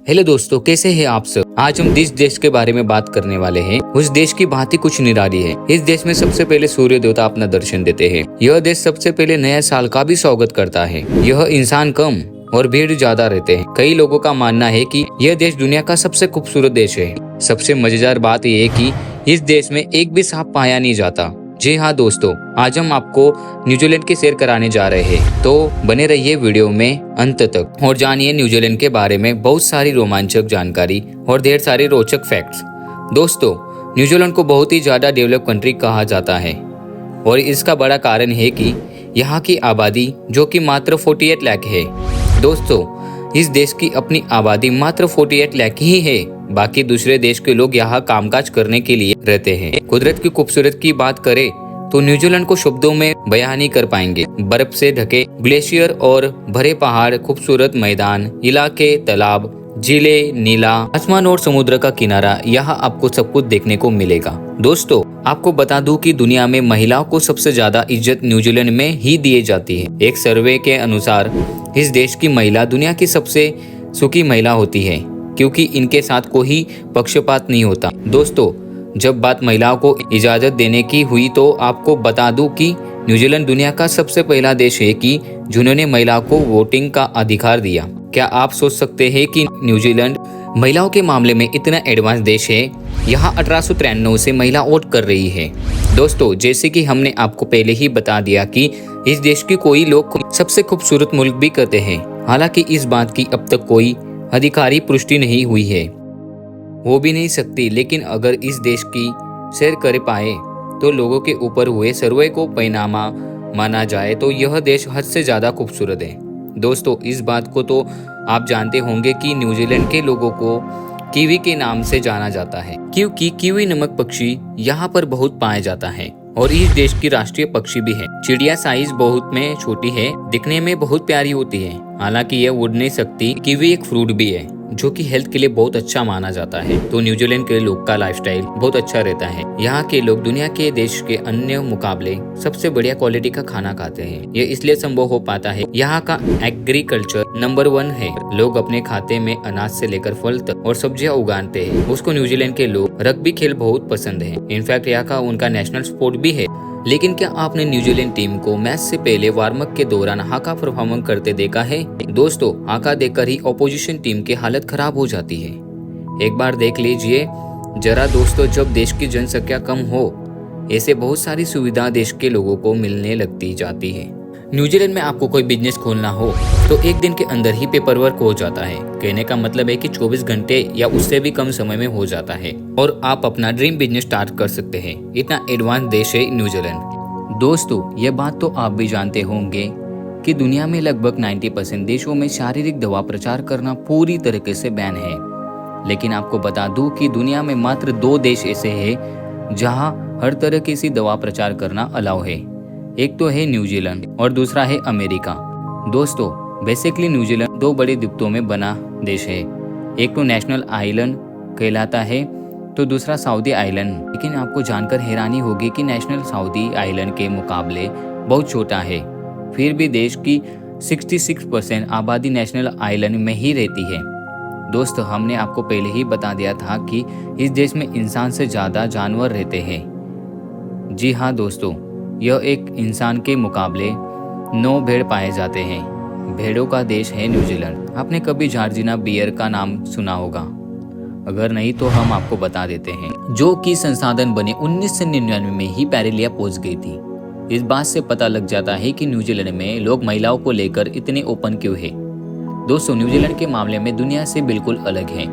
Hello दोस्तों, कैसे हैं आप सब। आज हम जिस देश के बारे में बात करने वाले हैं उस देश की बात ही कुछ निराली है। इस देश में सबसे पहले सूर्य देवता अपना दर्शन देते हैं। यह देश सबसे पहले नया साल का भी स्वागत करता है। यह इंसान कम और भीड़ ज्यादा रहते हैं। कई लोगों का मानना है कि यह देश दुनिया का सबसे खूबसूरत देश है। सबसे मजेदार बात यह है कि इस देश में एक भी सांप पाया नहीं जाता। जी हाँ दोस्तों, आज हम आपको न्यूजीलैंड की सैर कराने जा रहे हैं, तो बने रहिए वीडियो में अंत तक और जानिए न्यूजीलैंड के बारे में बहुत सारी रोमांचक जानकारी और ढेर सारे रोचक फैक्ट्स। दोस्तों, न्यूजीलैंड को बहुत ही ज्यादा डेवलप कंट्री कहा जाता है और इसका बड़ा कारण है कि यहाँ की आबादी जो कि मात्र 48 लाख है। दोस्तों, इस देश की अपनी आबादी मात्र 48 लाख ही है। बाकी दूसरे देश के लोग यहाँ कामकाज करने के लिए रहते हैं। कुदरत की खूबसूरत की बात करें तो न्यूजीलैंड को शब्दों में बयान नहीं कर पाएंगे। बर्फ से ढके ग्लेशियर और भरे पहाड़, खूबसूरत मैदान, इलाके, तालाब, झीलें, नीला आसमान और समुद्र का किनारा, यहाँ आपको सब कुछ देखने को मिलेगा। दोस्तों, आपको बता दूं कि दुनिया में महिलाओं को सबसे ज्यादा इज्जत न्यूजीलैंड में ही दी जाती है। एक सर्वे के अनुसार इस देश की महिला दुनिया की सबसे सुखी महिला होती है, क्योंकि इनके साथ कोई पक्षपात नहीं होता। दोस्तों, जब बात महिलाओं को इजाजत देने की हुई तो आपको बता दूं कि न्यूजीलैंड दुनिया का सबसे पहला देश है कि जिन्होंने महिलाओं को वोटिंग का अधिकार दिया। क्या आप सोच सकते हैं कि न्यूजीलैंड महिलाओं के मामले में इतना एडवांस देश है। यहाँ 1893 से महिला वोट कर रही है। दोस्तों, जैसे कि हमने आपको पहले ही बता दिया कि इस देश की कोई लोग सबसे खूबसूरत मुल्क भी कहते हैं। हालांकि इस बात की अब तक कोई आधिकारिक पुष्टि नहीं हुई है, हो भी नहीं सकती। लेकिन अगर इस देश की सैर कर पाए तो लोगों के ऊपर हुए सर्वे को परिणाम माना जाए तो यह देश हद से ज्यादा खूबसूरत है। दोस्तों, इस बात को तो आप जानते होंगे कि न्यूजीलैंड के लोगों को कीवी के नाम से जाना जाता है, क्योंकि कीवी नमक पक्षी यहाँ पर बहुत पाया जाता है और इस देश की राष्ट्रीय पक्षी भी है। चिड़िया साइज बहुत में छोटी है, दिखने में बहुत प्यारी होती है। हालांकि यह उड़ नहीं सकती। कीवी एक फ्रूट भी है जो कि हेल्थ के लिए बहुत अच्छा माना जाता है। तो न्यूजीलैंड के लोग का लाइफस्टाइल बहुत अच्छा रहता है। यहाँ के लोग दुनिया के देश के अन्य मुकाबले सबसे बढ़िया क्वालिटी का खाना खाते हैं। ये इसलिए संभव हो पाता है, यहाँ का एग्रीकल्चर नंबर 1 है। लोग अपने खाते में अनाज से लेकर फल तक और सब्जियां उगाते हैं। उसको न्यूजीलैंड के लोग रग्बी खेल बहुत पसंद है। इनफैक्ट यहाँ का उनका नेशनल स्पोर्ट भी है। लेकिन क्या आपने न्यूजीलैंड टीम को मैच से पहले वार्म अप के दौरान हाका परफॉर्म करते देखा है? दोस्तों, हाका देखकर ही ऑपोजिशन टीम की हालत खराब हो जाती है। एक बार देख लीजिए जरा दोस्तों, जब देश की जनसंख्या कम हो ऐसे बहुत सारी सुविधा देश के लोगों को मिलने लगती जाती है। न्यूजीलैंड में आपको कोई बिजनेस खोलना हो तो एक दिन के अंदर ही पेपर वर्क हो जाता है। कहने का मतलब है कि 24 घंटे या उससे भी कम समय में हो जाता है और आप अपना ड्रीम बिजनेस स्टार्ट कर सकते हैं। इतना एडवांस देश है न्यूजीलैंड। दोस्तों, ये बात तो आप भी जानते होंगे कि दुनिया में लगभग 90% देशों में शारीरिक दवा प्रचार करना पूरी तरीके से बैन है। लेकिन आपको बता दूं कि दुनिया में मात्र 2 देश ऐसे हैं जहां हर तरह की सी दवा प्रचार करना अलाउ है। एक तो है न्यूजीलैंड और दूसरा है अमेरिका। दोस्तों, बेसिकली न्यूजीलैंड 2 बड़े द्वीपों में बना देश है। एक तो नेशनल आइलैंड कहलाता है तो दूसरा साउदी आइलैंड। लेकिन आपको जानकर हैरानी होगी कि नेशनल साउदी आइलैंड के मुकाबले बहुत छोटा है। फिर भी देश की 66% आबादी नेशनल आइलैंड में ही रहती है। दोस्तों, हमने आपको पहले ही बता दिया था कि इस देश में इंसान से ज्यादा जानवर रहते हैं। जी हाँ दोस्तों, यह एक इंसान के मुकाबले 9 भेड़ पाए जाते हैं। भेड़ों का देश है न्यूजीलैंड। आपने कभी जॉर्जिया बियर का नाम सुना होगा? अगर नहीं तो हम आपको बता देते हैं, जो कि संसाधन बने 1999 में ही पैरेलिया पहुंच गई थी। इस बात से पता लग जाता है कि न्यूजीलैंड में लोग महिलाओं को लेकर इतने ओपन क्यों है। दोस्तों, न्यूजीलैंड के मामले में दुनिया से बिल्कुल अलग है।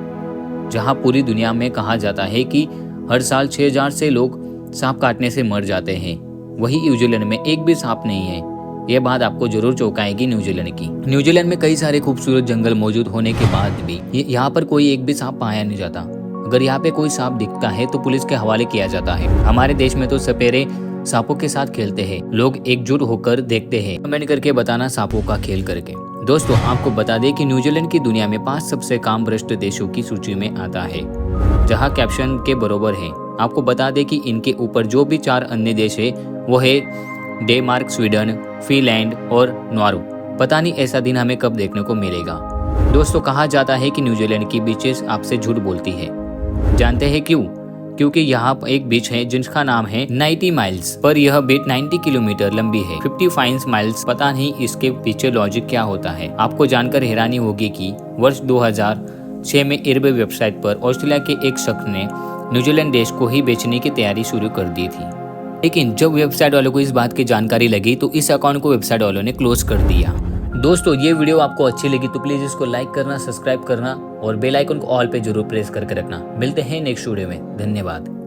जहां पूरी दुनिया में कहा जाता है कि हर साल 6000 से लोग सांप काटने से मर जाते हैं, वही न्यूजीलैंड में एक भी सांप नहीं है। यह बात आपको जरूर चौंकाएगी न्यूजीलैंड की। न्यूजीलैंड में कई सारे खूबसूरत जंगल मौजूद होने के बाद भी यहाँ पर कोई एक भी सांप पाया नहीं जाता। अगर यहाँ पे कोई सांप दिखता है तो पुलिस के हवाले किया जाता है। हमारे देश में तो सपेरे सांपों के साथ खेलते हैं। लोग एकजुट होकर देखते हैं। कमेंट करके बताना सांपों का खेल करके। दोस्तों, आपको बता दें कि न्यूजीलैंड की दुनिया में 5 सबसे काम भ्रष्ट देशों की सूची में आता है, जहाँ कैप्शन के बराबर है। आपको बता दें कि इनके ऊपर जो भी 4 अन्य देश है वो है डेनमार्क, स्वीडन, फिनलैंड और नॉर्वे। पता नहीं ऐसा दिन हमें कब देखने को मिलेगा। दोस्तों कहा जाता है कि न्यूजीलैंड की बीचेस आपसे झूठ बोलती है। जानते हैं क्यों? क्योंकि यहाँ एक बीच है जिसका नाम है 90 माइल्स, पर यह बीच 90 किलोमीटर लंबी है। 55 माइल्स, पता नहीं इसके पीछे लॉजिक क्या होता है। आपको जानकर हैरानी होगी कि वर्ष 2006 में एयरवे वेबसाइट पर ऑस्ट्रेलिया के एक शख्स ने न्यूजीलैंड देश को ही बेचने की तैयारी शुरू कर दी थी, लेकिन जब वेबसाइट वालों को इस बात की जानकारी लगी तो इस अकाउंट को वेबसाइट वालों ने क्लोज कर दिया। दोस्तों ये वीडियो आपको अच्छी लगी तो प्लीज इसको लाइक करना, सब्सक्राइब करना और बेल आइकन को ऑल पे जरूर प्रेस करके रखना। मिलते हैं नेक्स्ट वीडियो में। धन्यवाद।